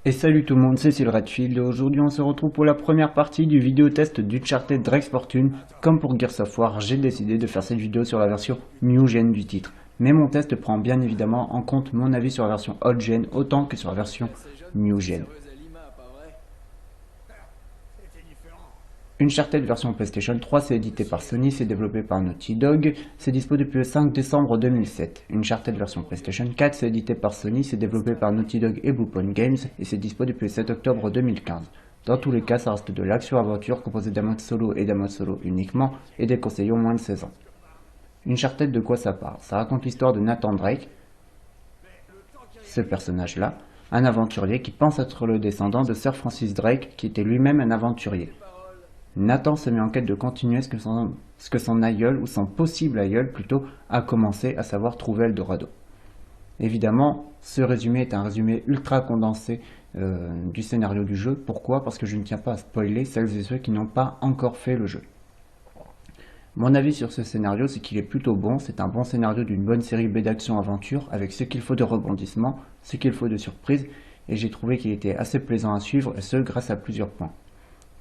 Et salut tout le monde, c'est Redfield et aujourd'hui on se retrouve pour la première partie du vidéo test d'Uncharted Drake's Fortune. Comme pour Gears of War, j'ai décidé de faire cette vidéo sur la version New Gen du titre. Mais mon test prend bien évidemment en compte mon avis sur la version Old Gen autant que sur la version New Gen. Uncharted version PlayStation 3, c'est édité par Sony, c'est développé par Naughty Dog, c'est dispo depuis le 5 décembre 2007. Uncharted version PlayStation 4, c'est édité par Sony, c'est développé par Naughty Dog et Bluepoint Games, et c'est dispo depuis le 7 octobre 2015. Dans tous les cas, ça reste de l'action-aventure composé d'un mode solo et d'un mode solo uniquement, et déconseillé aux moins de 16 ans. Uncharted, de quoi ça parle? Ça raconte l'histoire de Nathan Drake, ce personnage-là, un aventurier qui pense être le descendant de Sir Francis Drake, qui était lui-même un aventurier. Nathan se met en quête de continuer ce que son aïeul, ou son possible aïeul plutôt, a commencé, à savoir trouver Eldorado. Évidemment, ce résumé est un résumé ultra condensé du scénario du jeu. Pourquoi? Parce que je ne tiens pas à spoiler celles et ceux qui n'ont pas encore fait le jeu. Mon avis sur ce scénario, c'est qu'il est plutôt bon. C'est un bon scénario d'une bonne série B d'action-aventure, avec ce qu'il faut de rebondissement, ce qu'il faut de surprise, et j'ai trouvé qu'il était assez plaisant à suivre, et ce grâce à plusieurs points.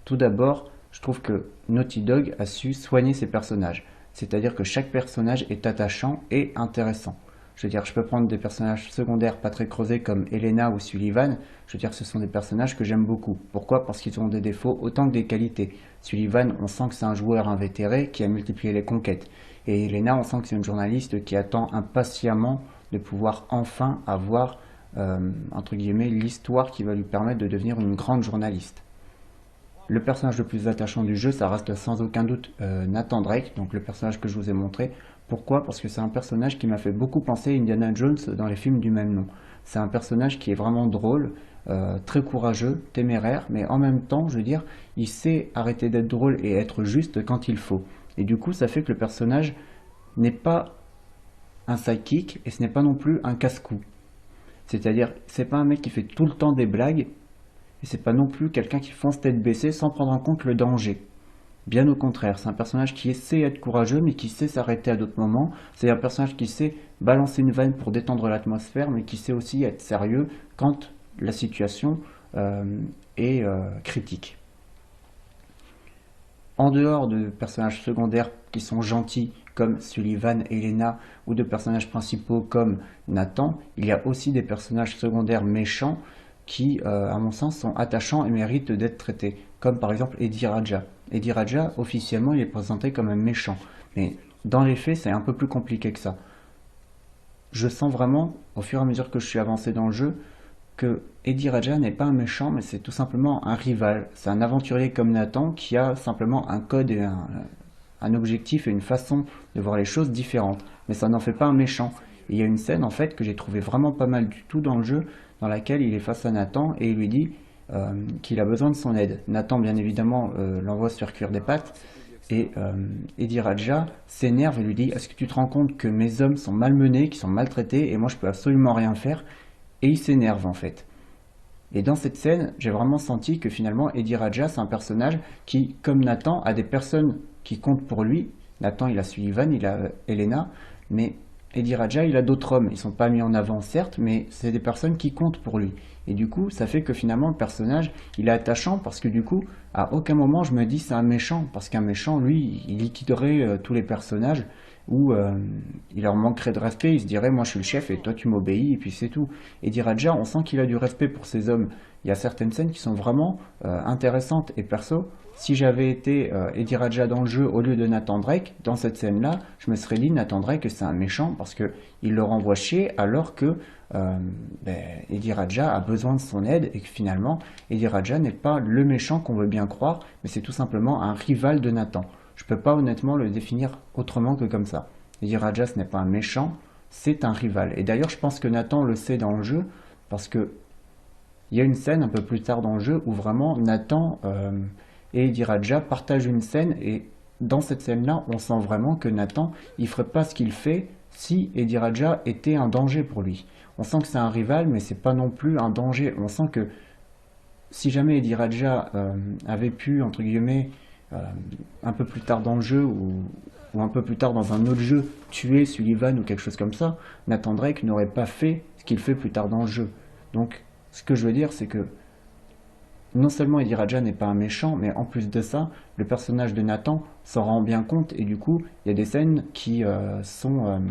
Tout d'abord, je trouve que Naughty Dog a su soigner ses personnages. C'est-à-dire que chaque personnage est attachant et intéressant. Je veux dire, je peux prendre des personnages secondaires pas très creusés comme Elena ou Sullivan. Je veux dire, ce sont des personnages que j'aime beaucoup. Pourquoi? Parce qu'ils ont des défauts autant que des qualités. Sullivan, on sent que c'est un joueur invétéré qui a multiplié les conquêtes. Et Elena, on sent que c'est une journaliste qui attend impatiemment de pouvoir enfin avoir, entre guillemets, l'histoire qui va lui permettre de devenir une grande journaliste. Le personnage le plus attachant du jeu, ça reste sans aucun doute Nathan Drake, donc le personnage que je vous ai montré. Pourquoi? Parce que c'est un personnage qui m'a fait beaucoup penser à Indiana Jones dans les films du même nom. C'est un personnage qui est vraiment drôle, très courageux, téméraire, mais en même temps, je veux dire, il sait arrêter d'être drôle et être juste quand il faut. Et du coup, ça fait que le personnage n'est pas un sidekick et ce n'est pas non plus un casse-cou. C'est-à-dire, c'est pas un mec qui fait tout le temps des blagues, et c'est pas non plus quelqu'un qui fonce tête baissée sans prendre en compte le danger. Bien au contraire, c'est un personnage qui essaie d'être courageux mais qui sait s'arrêter à d'autres moments. C'est un personnage qui sait balancer une vanne pour détendre l'atmosphère mais qui sait aussi être sérieux quand la situation est critique. En dehors de personnages secondaires qui sont gentils comme Sullivan et Elena ou de personnages principaux comme Nathan, il y a aussi des personnages secondaires méchants qui, à mon sens, sont attachants et méritent d'être traités, comme par exemple Eddie Raja. Eddie Raja, officiellement, il est présenté comme un méchant, mais dans les faits, c'est un peu plus compliqué que ça. Je sens vraiment, au fur et à mesure que je suis avancé dans le jeu, que Eddie Raja n'est pas un méchant, mais c'est tout simplement un rival. C'est un aventurier comme Nathan qui a simplement un code et un objectif et une façon de voir les choses différentes, mais ça n'en fait pas un méchant. Et il y a une scène en fait que j'ai trouvé vraiment pas mal du tout dans le jeu, dans laquelle il est face à Nathan et il lui dit qu'il a besoin de son aide. Nathan bien évidemment l'envoie se faire cuire des pâtes et Eddie Raja s'énerve et lui dit: est-ce que tu te rends compte que mes hommes sont malmenés, qu'ils sont maltraités et moi je peux absolument rien faire? Et il s'énerve en fait. Et dans cette scène, j'ai vraiment senti que finalement Eddie Raja c'est un personnage qui, comme Nathan, a des personnes qui comptent pour lui. Nathan il a Sullivan, il a Elena, mais Eddie Raja, il a d'autres hommes. Ils ne sont pas mis en avant, certes, mais c'est des personnes qui comptent pour lui. Et du coup, ça fait que finalement, le personnage, il est attachant parce que du coup, à aucun moment, je me dis c'est un méchant. Parce qu'un méchant, lui, il liquiderait tous les personnages ou il leur manquerait de respect. Il se dirait, moi, je suis le chef et toi, tu m'obéis et puis c'est tout. Eddie Raja, on sent qu'il a du respect pour ses hommes. Il y a certaines scènes qui sont vraiment intéressantes. Et perso, si j'avais été Eddie Raja dans le jeu au lieu de Nathan Drake, dans cette scène-là, je me serais dit Nathan Drake c'est un méchant parce qu'il le renvoie chier alors que Eddie Raja a besoin de son aide et que finalement Eddie Raja n'est pas le méchant qu'on veut bien croire, mais c'est tout simplement un rival de Nathan. Je peux pas honnêtement le définir autrement que comme ça. Eddie Raja ce n'est pas un méchant, c'est un rival. Et d'ailleurs je pense que Nathan le sait dans le jeu parce que il y a une scène un peu plus tard dans le jeu où vraiment Nathan et Eddie Raja partagent une scène et dans cette scène-là, on sent vraiment que Nathan, il ferait pas ce qu'il fait si Eddie Raja était un danger pour lui. On sent que c'est un rival, mais c'est pas non plus un danger. On sent que si jamais Eddie Raja avait pu, entre guillemets, un peu plus tard dans le jeu ou un peu plus tard dans un autre jeu, tuer Sullivan ou quelque chose comme ça, Nathan Drake n'aurait pas fait ce qu'il fait plus tard dans le jeu. Donc Ce que je veux dire, c'est que non seulement Eddie Raja n'est pas un méchant, mais en plus de ça, le personnage de Nathan s'en rend bien compte, et du coup, il y a des scènes qui sont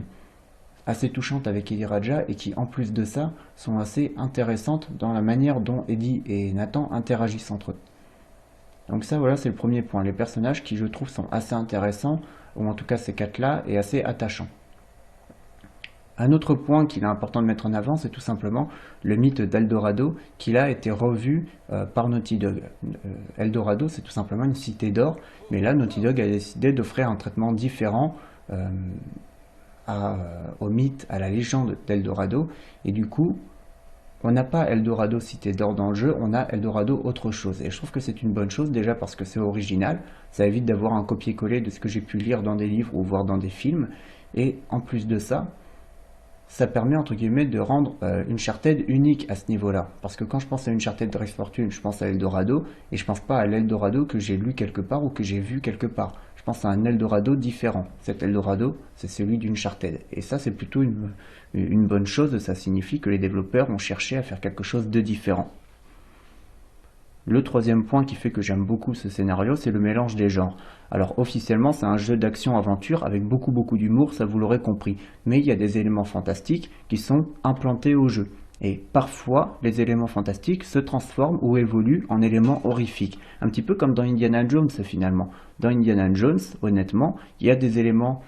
assez touchantes avec Eddie Raja, et qui, en plus de ça, sont assez intéressantes dans la manière dont Eddie et Nathan interagissent entre eux. Donc ça, voilà, c'est le premier point. Les personnages qui, je trouve, sont assez intéressants, ou en tout cas ces quatre-là, et assez attachants. Un autre point qu'il est important de mettre en avant, c'est tout simplement le mythe d'Eldorado, qui là a été revu par Naughty Dog. Eldorado, c'est tout simplement une cité d'or, mais là, Naughty Dog a décidé d'offrir un traitement différent au mythe, à la légende d'Eldorado, et du coup, on n'a pas Eldorado cité d'or dans le jeu, on a Eldorado autre chose. Et je trouve que c'est une bonne chose, déjà parce que c'est original, ça évite d'avoir un copier-coller de ce que j'ai pu lire dans des livres ou voir dans des films, et en plus de ça, ça permet entre guillemets de rendre Uncharted unique à ce niveau-là. Parce que quand je pense à Uncharted Drake's Fortune, je pense à Eldorado, et je pense pas à l'Eldorado que j'ai lu quelque part ou que j'ai vu quelque part. Je pense à un Eldorado différent. Cet Eldorado, c'est celui d'Uncharted. Et ça, c'est plutôt une bonne chose, ça signifie que les développeurs ont cherché à faire quelque chose de différent. Le troisième point qui fait que j'aime beaucoup ce scénario, c'est le mélange des genres. Alors officiellement, c'est un jeu d'action-aventure avec beaucoup d'humour, ça vous l'aurez compris. Mais il y a des éléments fantastiques qui sont implantés au jeu. Et parfois, les éléments fantastiques se transforment ou évoluent en éléments horrifiques. Un petit peu comme dans Indiana Jones finalement. Dans Indiana Jones, honnêtement, il y a des éléments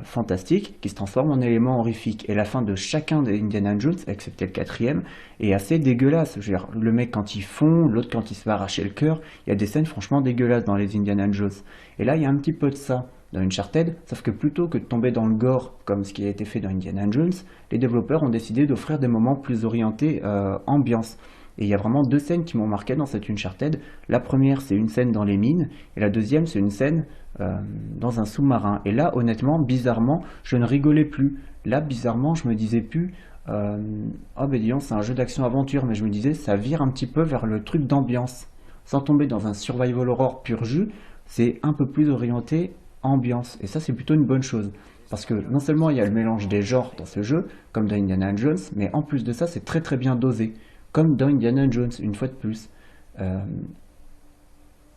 fantastique qui se transforme en élément horrifique. Et la fin de chacun des Indiana Jones, excepté le quatrième, est assez dégueulasse. Je veux dire, le mec quand il fond, l'autre quand il se fait arracher le cœur, il y a des scènes franchement dégueulasses dans les Indiana Jones. Et là, il y a un petit peu de ça dans Uncharted, sauf que plutôt que de tomber dans le gore comme ce qui a été fait dans Indiana Jones, les développeurs ont décidé d'offrir des moments plus orientés ambiance. Et il y a vraiment deux scènes qui m'ont marqué dans cette Uncharted. La première, c'est une scène dans les mines, et la deuxième, c'est une scène dans un sous-marin. Et là, honnêtement, bizarrement, je ne rigolais plus. Là, bizarrement, je me disais plus, oh ben disons, c'est un jeu d'action-aventure, mais je me disais, ça vire un petit peu vers le truc d'ambiance. Sans tomber dans un survival horror pur jus, c'est un peu plus orienté ambiance. Et ça, c'est plutôt une bonne chose. Parce que non seulement il y a le mélange des genres dans ce jeu, comme dans Indiana Jones, mais en plus de ça, c'est très bien dosé. Comme dans Indiana Jones, une fois de plus.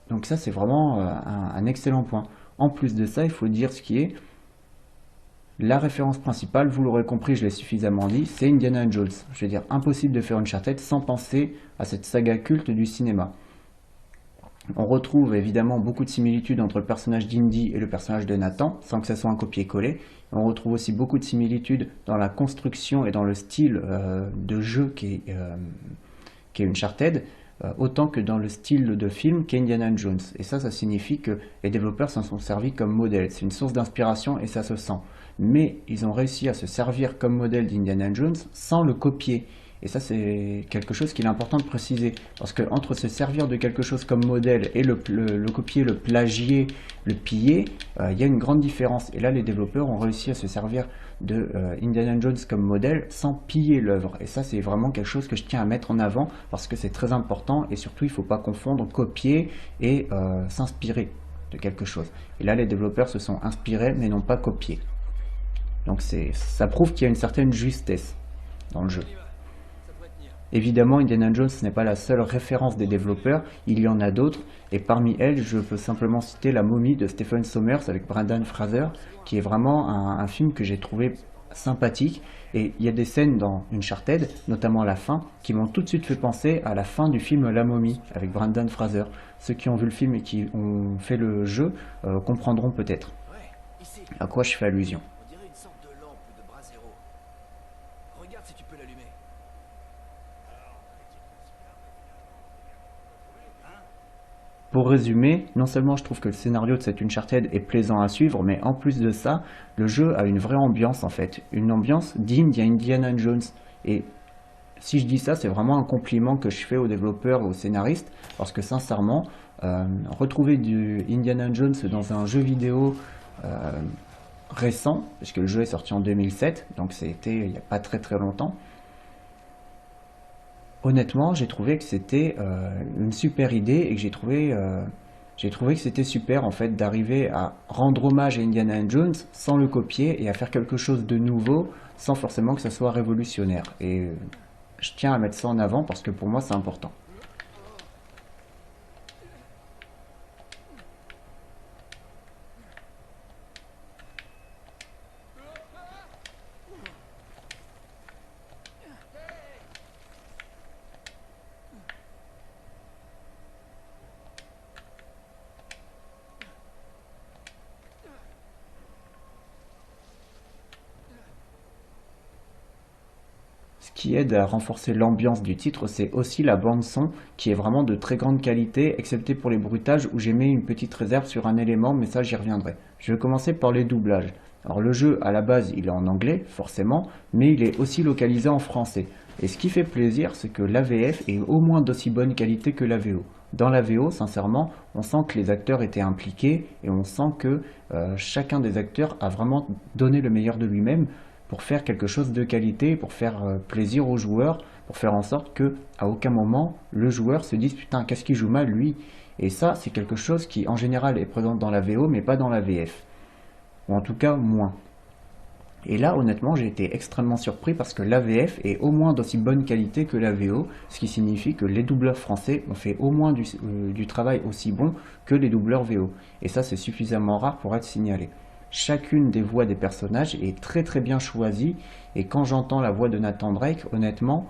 Donc ça, c'est vraiment un excellent point. En plus de ça, il faut dire ce qui est la référence principale, vous l'aurez compris, je l'ai suffisamment dit, c'est Indiana Jones. Je veux dire, impossible de faire Uncharted sans penser à cette saga culte du cinéma. On retrouve évidemment beaucoup de similitudes entre le personnage d'Indy et le personnage de Nathan, sans que ça soit un copier-coller. On retrouve aussi beaucoup de similitudes dans la construction et dans le style de jeu qui est Uncharted, autant que dans le style de film qu'est Indiana Jones. Et ça signifie que les développeurs s'en sont servis comme modèle. C'est une source d'inspiration et ça se sent. Mais ils ont réussi à se servir comme modèle d'Indiana Jones sans le copier. Et ça, c'est quelque chose qu'il est important de préciser. Parce que entre se servir de quelque chose comme modèle et le copier, le plagier, le piller, il y a une grande différence. Et là, les développeurs ont réussi à se servir de Indiana Jones comme modèle sans piller l'œuvre. Et ça, c'est vraiment quelque chose que je tiens à mettre en avant parce que c'est très important. Et surtout, il ne faut pas confondre copier et s'inspirer de quelque chose. Et là, les développeurs se sont inspirés mais n'ont pas copié. Donc ça prouve qu'il y a une certaine justesse dans le jeu. Évidemment, Indiana Jones n'est pas la seule référence des développeurs, il y en a d'autres, et parmi elles, je peux simplement citer La Momie de Stephen Sommers avec Brendan Fraser, qui est vraiment un film que j'ai trouvé sympathique, et il y a des scènes dans Uncharted, notamment la fin, qui m'ont tout de suite fait penser à la fin du film La Momie avec Brendan Fraser. Ceux qui ont vu le film et qui ont fait le jeu comprendront peut-être à quoi je fais allusion. Pour résumer, non seulement je trouve que le scénario de cette Uncharted est plaisant à suivre, mais en plus de ça, le jeu a une vraie ambiance en fait. Une ambiance digne d'Indiana Jones. Et si je dis ça, c'est vraiment un compliment que je fais aux développeurs et aux scénaristes, parce que sincèrement, retrouver du Indiana Jones dans un jeu vidéo récent, puisque le jeu est sorti en 2007, donc c'était il n'y a pas très longtemps, honnêtement, j'ai trouvé que c'était une super idée et que j'ai trouvé que c'était super en fait d'arriver à rendre hommage à Indiana Jones sans le copier et à faire quelque chose de nouveau sans forcément que ça soit révolutionnaire. Et je tiens à mettre ça en avant parce que pour moi c'est important. Ce qui aide à renforcer l'ambiance du titre, c'est aussi la bande son qui est vraiment de très grande qualité, excepté pour les bruitages où j'ai mis une petite réserve sur un élément, mais ça j'y reviendrai. Je vais commencer par les doublages. Alors le jeu à la base il est en anglais, forcément, mais il est aussi localisé en français. Et ce qui fait plaisir, c'est que l'AVF est au moins d'aussi bonne qualité que la VO. Dans la VO, sincèrement, on sent que les acteurs étaient impliqués et on sent que chacun des acteurs a vraiment donné le meilleur de lui-même pour faire quelque chose de qualité, pour faire plaisir aux joueurs, pour faire en sorte que à aucun moment le joueur se dise putain qu'est-ce qu'il joue mal lui. Et ça c'est quelque chose qui en général est présent dans la VO mais pas dans la VF, ou en tout cas moins. Et là honnêtement j'ai été extrêmement surpris parce que la VF est au moins d'aussi bonne qualité que la VO, ce qui signifie que les doubleurs français ont fait au moins du travail aussi bon que les doubleurs VO. Et ça c'est suffisamment rare pour être signalé. Chacune des voix des personnages est très très bien choisie et quand j'entends la voix de Nathan Drake, honnêtement,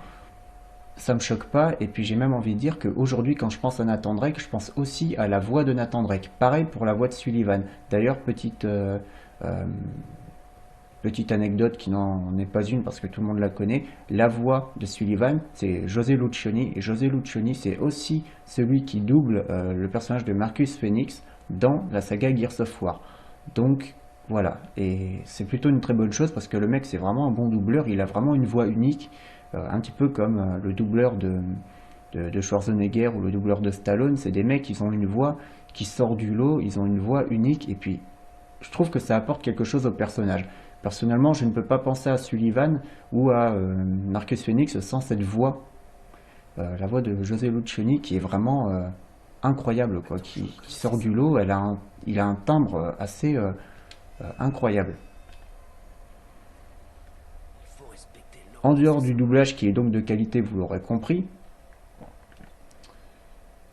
ça me choque pas et puis j'ai même envie de dire qu'aujourd'hui quand je pense à Nathan Drake, je pense aussi à la voix de Nathan Drake. Pareil pour la voix de Sullivan. D'ailleurs, euh, petite anecdote qui n'en est pas une parce que tout le monde la connaît, la voix de Sullivan c'est José Lucioni et José Lucioni c'est aussi celui qui double le personnage de Marcus Phoenix dans la saga Gears of War. Donc voilà, et c'est plutôt une très bonne chose parce que le mec c'est vraiment un bon doubleur, il a vraiment une voix unique, un petit peu comme le doubleur de Schwarzenegger ou le doubleur de Stallone, c'est des mecs qui ont une voix qui sort du lot, ils ont une voix unique et puis je trouve que ça apporte quelque chose au personnage. Personnellement, je ne peux pas penser à Sullivan ou à Marcus Phoenix sans cette voix, la voix de José Lucioni qui est vraiment incroyable, quoi, qui sort du lot. Il a un timbre assez incroyable. En dehors du doublage qui est donc de qualité, vous l'aurez compris,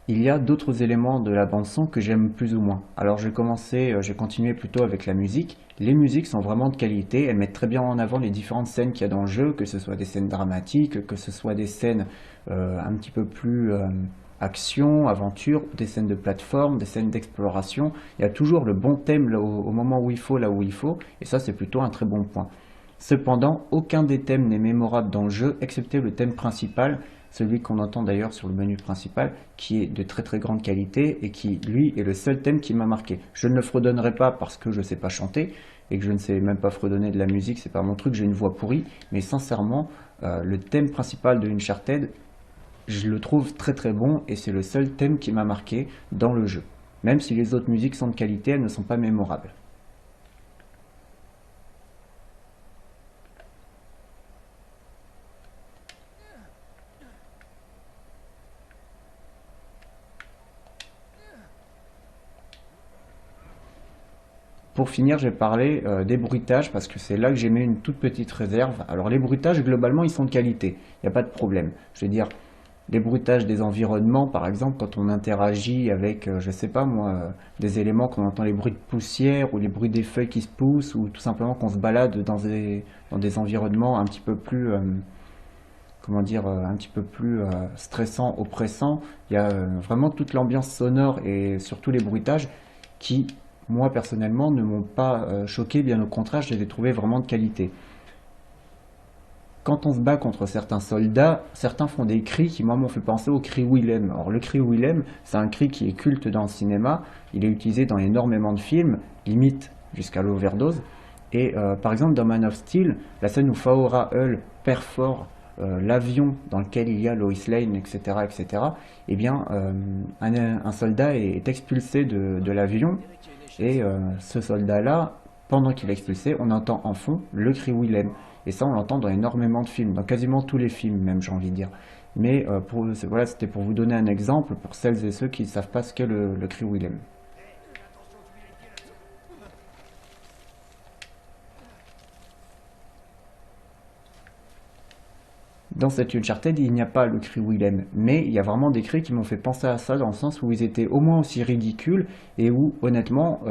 il y a d'autres éléments de la bande son que j'aime plus ou moins. Alors j'ai continué plutôt avec la musique. Les musiques sont vraiment de qualité, elles mettent très bien en avant les différentes scènes qu'il y a dans le jeu, que ce soit des scènes dramatiques, que ce soit des scènes un petit peu plus action, aventure, des scènes de plateforme, des scènes d'exploration. Il y a toujours le bon thème là, au moment où il faut, là où il faut, et ça c'est plutôt un très bon point. Cependant, aucun des thèmes n'est mémorable dans le jeu, excepté le thème principal, celui qu'on entend d'ailleurs sur le menu principal, qui est de très très grande qualité et qui, lui, est le seul thème qui m'a marqué. Je ne le fredonnerai pas parce que je ne sais pas chanter et que je ne sais même pas fredonner de la musique, c'est pas mon truc, j'ai une voix pourrie, mais sincèrement, le thème principal de Uncharted, je le trouve très très bon et c'est le seul thème qui m'a marqué dans le jeu. Même si les autres musiques sont de qualité, elles ne sont pas mémorables. Pour finir, je vais parler des bruitages parce que c'est là que j'ai mis une toute petite réserve. Alors les bruitages, globalement, ils sont de qualité. Il n'y a pas de problème. Je veux dire, les bruitages des environnements, par exemple, quand on interagit avec, je sais pas moi, des éléments, qu'on entend les bruits de poussière ou les bruits des feuilles qui se poussent ou tout simplement qu'on se balade dans des environnements un petit peu plus, comment dire, un petit peu plus stressants, oppressants. Il y a vraiment toute l'ambiance sonore et surtout les bruitages qui, moi personnellement, ne m'ont pas choqué, bien au contraire, je les ai trouvés vraiment de qualité. Quand on se bat contre certains soldats, certains font des cris qui, moi, m'ont fait penser au cri Willem. Alors, le cri Willem, c'est un cri qui est culte dans le cinéma, il est utilisé dans énormément de films, limite jusqu'à l'overdose. Et par exemple, dans Man of Steel, la scène où Faora Hull perfore l'avion dans lequel il y a Lois Lane, etc., etc., eh bien, un soldat est expulsé de l'avion et ce soldat-là, pendant qu'il est expulsé, on entend en fond le cri Willem. Et ça, on l'entend dans énormément de films, dans quasiment tous les films même, j'ai envie de dire. Mais voilà, c'était pour vous donner un exemple, pour celles et ceux qui ne savent pas ce qu'est le cri Willem. Dans cette Uncharted, il n'y a pas le cri Willem, mais il y a vraiment des cris qui m'ont fait penser à ça, dans le sens où ils étaient au moins aussi ridicules, et où, honnêtement,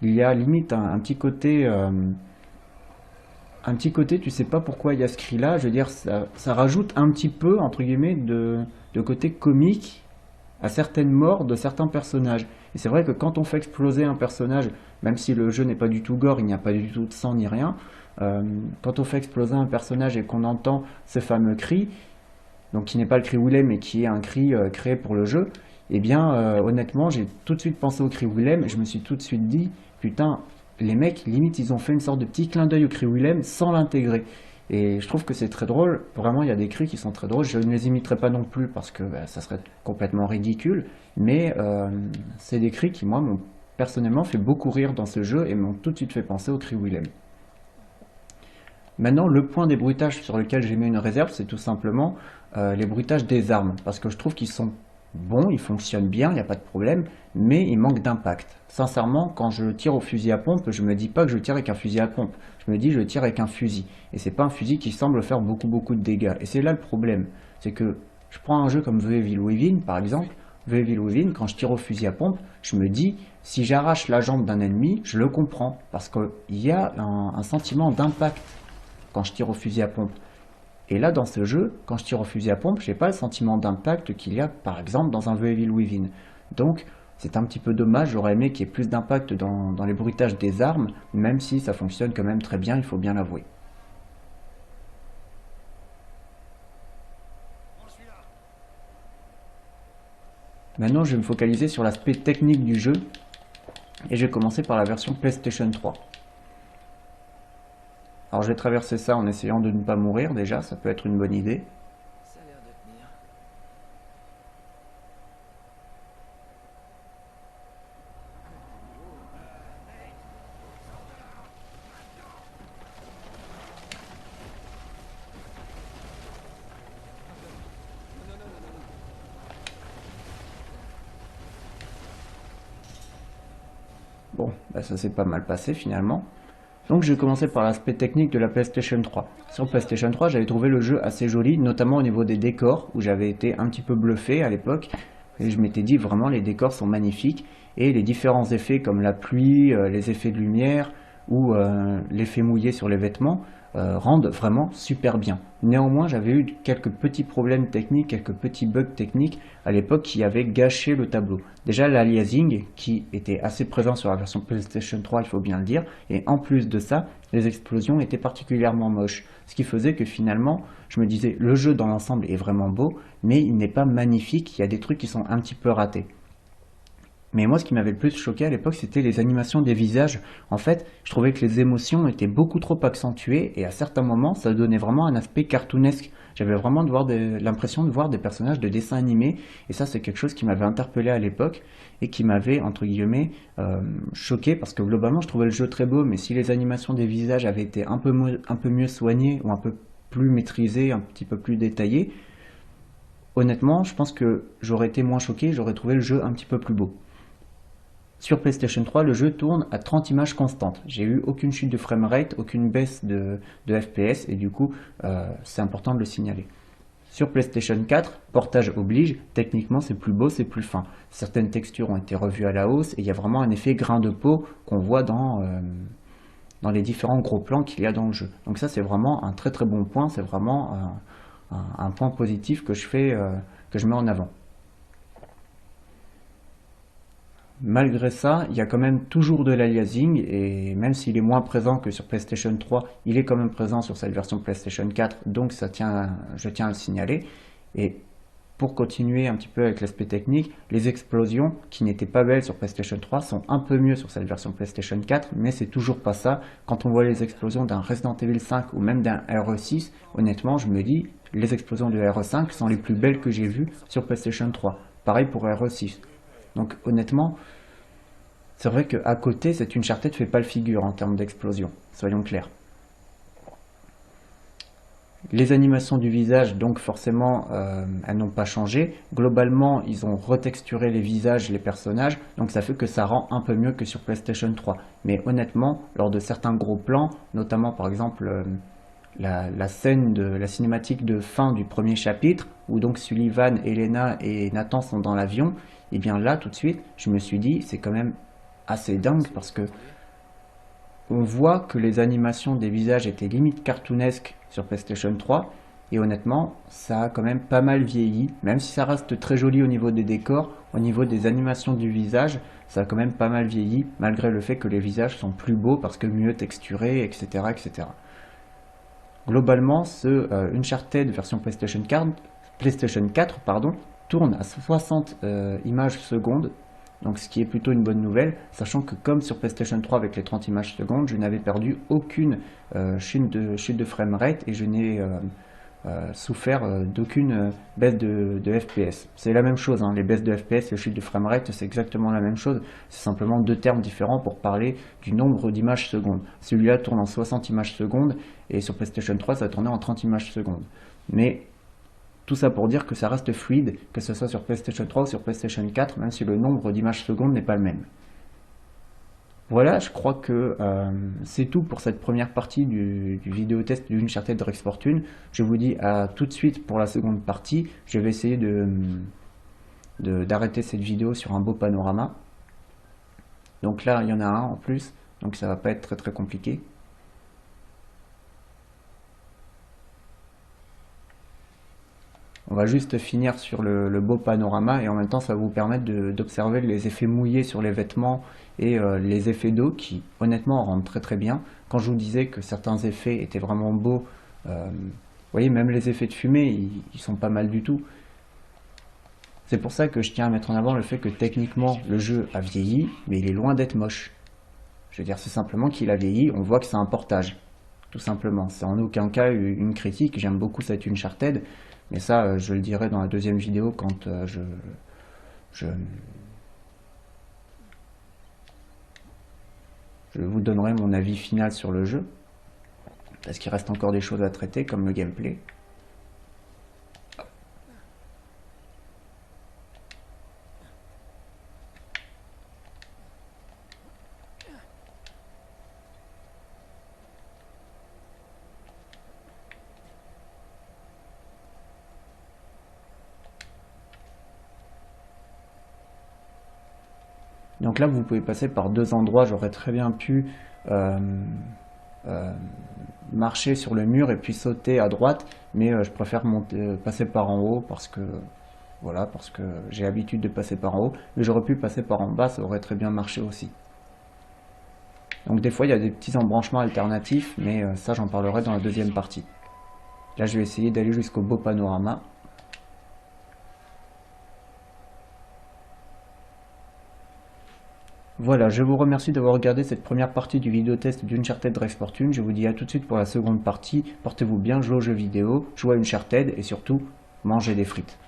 il y a limite un petit côté, tu sais pas pourquoi il y a ce cri-là, je veux dire, ça rajoute un petit peu, entre guillemets, de côté comique à certaines morts de certains personnages. Et c'est vrai que quand on fait exploser un personnage, même si le jeu n'est pas du tout gore, il n'y a pas du tout de sang ni rien, quand on fait exploser un personnage et qu'on entend ce fameux cri, donc qui n'est pas le cri Willem mais qui est un cri créé pour le jeu, eh bien honnêtement j'ai tout de suite pensé au cri Willem et je me suis tout de suite dit, putain, les mecs, limite, ils ont fait une sorte de petit clin d'œil au cri Willem sans l'intégrer. Et je trouve que c'est très drôle. Vraiment, il y a des cris qui sont très drôles. Je ne les imiterai pas non plus parce que bah, ça serait complètement ridicule. Mais c'est des cris qui, moi, m'ont personnellement fait beaucoup rire dans ce jeu et m'ont tout de suite fait penser au cri Willem. Maintenant, le point des bruitages sur lequel j'ai mis une réserve, c'est tout simplement les bruitages des armes. Parce que je trouve qu'ils sont bons, ils fonctionnent bien, il n'y a pas de problème, mais ils manquent d'impact. Sincèrement, quand je tire au fusil à pompe, je me dis pas que je tire avec un fusil à pompe. Je me dis je tire avec un fusil. Et c'est pas un fusil qui semble faire beaucoup de dégâts. Et c'est là le problème. C'est que je prends un jeu comme The Evil Within, par exemple. The Evil Within, quand je tire au fusil à pompe, je me dis, si j'arrache la jambe d'un ennemi, je le comprends. Parce qu'il y a un sentiment d'impact quand je tire au fusil à pompe. Et là, dans ce jeu, quand je tire au fusil à pompe, j'ai pas le sentiment d'impact qu'il y a, par exemple, dans un The Evil Within. Donc, c'est un petit peu dommage, j'aurais aimé qu'il y ait plus d'impact dans les bruitages des armes, même si ça fonctionne quand même très bien, il faut bien l'avouer. Maintenant, je vais me focaliser sur l'aspect technique du jeu, et je vais commencer par la version PlayStation 3. Alors je vais traverser ça en essayant de ne pas mourir déjà, ça peut être une bonne idée. Ça a l'air de tenir. Bon, bah ça s'est pas mal passé finalement. Donc je vais commencer par l'aspect technique de la PlayStation 3. Sur PlayStation 3, j'avais trouvé le jeu assez joli, notamment au niveau des décors, où j'avais été un petit peu bluffé à l'époque. Et je m'étais dit vraiment les décors sont magnifiques, et les différents effets comme la pluie, les effets de lumière, ou l'effet mouillé sur les vêtements, rendent vraiment super bien. Néanmoins, j'avais eu quelques petits problèmes techniques, quelques petits bugs techniques à l'époque qui avaient gâché le tableau. Déjà l'aliasing qui était assez présent sur la version PlayStation 3, il faut bien le dire, et en plus de ça, les explosions étaient particulièrement moches. Ce qui faisait que finalement, je me disais, le jeu dans l'ensemble est vraiment beau, mais il n'est pas magnifique, il y a des trucs qui sont un petit peu ratés. Mais moi, ce qui m'avait le plus choqué à l'époque, c'était les animations des visages. En fait, je trouvais que les émotions étaient beaucoup trop accentuées et à certains moments, ça donnait vraiment un aspect cartoonesque. J'avais vraiment l'impression de voir des personnages de dessins animés et ça, c'est quelque chose qui m'avait interpellé à l'époque et qui m'avait, entre guillemets, choqué parce que globalement, je trouvais le jeu très beau, mais si les animations des visages avaient été un peu mieux soignées ou un peu plus maîtrisées, un petit peu plus détaillées, honnêtement, je pense que j'aurais été moins choqué, j'aurais trouvé le jeu un petit peu plus beau. Sur PlayStation 3, le jeu tourne à 30 images constantes. J'ai eu aucune chute de framerate, aucune baisse de FPS et du coup, c'est important de le signaler. Sur PlayStation 4, portage oblige, techniquement c'est plus beau, c'est plus fin. Certaines textures ont été revues à la hausse et il y a vraiment un effet grain de peau qu'on voit dans les différents gros plans qu'il y a dans le jeu. Donc ça c'est vraiment un très très bon point, c'est vraiment un point positif que je mets en avant. Malgré ça, il y a quand même toujours de l'aliasing et même s'il est moins présent que sur PlayStation 3, il est quand même présent sur cette version PlayStation 4, donc je tiens à le signaler. Et pour continuer un petit peu avec l'aspect technique, les explosions qui n'étaient pas belles sur PlayStation 3 sont un peu mieux sur cette version PlayStation 4, mais c'est toujours pas ça. Quand on voit les explosions d'un Resident Evil 5 ou même d'un RE6, honnêtement, je me dis, les explosions de RE5 sont les plus belles que j'ai vues sur PlayStation 3. Pareil pour RE6. Donc honnêtement, c'est vrai qu'à côté, cette Uncharted ne fait pas le figure en termes d'explosion, soyons clairs. Les animations du visage, donc forcément, elles n'ont pas changé. Globalement, ils ont retexturé les visages, les personnages, donc ça fait que ça rend un peu mieux que sur PlayStation 3. Mais honnêtement, lors de certains gros plans, notamment par exemple la scène de la cinématique de fin du premier chapitre, où donc Sullivan, Elena et Nathan sont dans l'avion, et bien là, tout de suite, je me suis dit, c'est quand même assez dingue, parce que on voit que les animations des visages étaient limite cartoonesques sur PlayStation 3, et honnêtement, ça a quand même pas mal vieilli, même si ça reste très joli au niveau des décors, au niveau des animations du visage, ça a quand même pas mal vieilli, malgré le fait que les visages sont plus beaux parce que mieux texturés, etc. etc. Globalement, ce Uncharted version PlayStation 4 pardon, tourne à 60 images secondes, donc ce qui est plutôt une bonne nouvelle, sachant que comme sur PlayStation 3 avec les 30 images secondes, je n'avais perdu aucune chute de framerate et je n'ai souffert d'aucune baisse de FPS. C'est la même chose, hein, les baisses de FPS et les chutes de framerate, c'est exactement la même chose, c'est simplement deux termes différents pour parler du nombre d'images secondes. Celui-là tourne en 60 images secondes et sur PlayStation 3 ça tournait en 30 images secondes. Mais tout ça pour dire que ça reste fluide, que ce soit sur PlayStation 3 ou sur PlayStation 4, même si le nombre d'images secondes n'est pas le même. Voilà, je crois que c'est tout pour cette première partie du vidéo test du Uncharted Drake's Fortune. Je vous dis à tout de suite pour la seconde partie. Je vais essayer d'arrêter cette vidéo sur un beau panorama. Donc là, il y en a un en plus, donc ça va pas être très très compliqué. On va juste finir sur le beau panorama et en même temps ça va vous permettre d'observer les effets mouillés sur les vêtements et les effets d'eau qui honnêtement rendent très très bien. Quand je vous disais que certains effets étaient vraiment beaux, vous voyez même les effets de fumée ils sont pas mal du tout. C'est pour ça que je tiens à mettre en avant le fait que techniquement le jeu a vieilli mais il est loin d'être moche. Je veux dire c'est simplement qu'il a vieilli, on voit que c'est un portage. Tout simplement, c'est en aucun cas une critique, j'aime beaucoup cette Uncharted. Mais ça, je le dirai dans la deuxième vidéo quand je vous donnerai mon avis final sur le jeu. Parce qu'il reste encore des choses à traiter, comme le gameplay. Donc là, vous pouvez passer par deux endroits. J'aurais très bien pu marcher sur le mur et puis sauter à droite, mais je préfère passer par en haut parce que voilà, parce que j'ai l'habitude de passer par en haut. Mais j'aurais pu passer par en bas, ça aurait très bien marché aussi. Donc des fois, il y a des petits embranchements alternatifs, mais ça, j'en parlerai dans la deuxième partie. Là, je vais essayer d'aller jusqu'au beau panorama. Voilà, je vous remercie d'avoir regardé cette première partie du vidéo test d'Uncharted Drake's Fortune. Je vous dis à tout de suite pour la seconde partie. Portez-vous bien, jouez aux jeux vidéo, jouez à Uncharted et surtout, mangez des frites.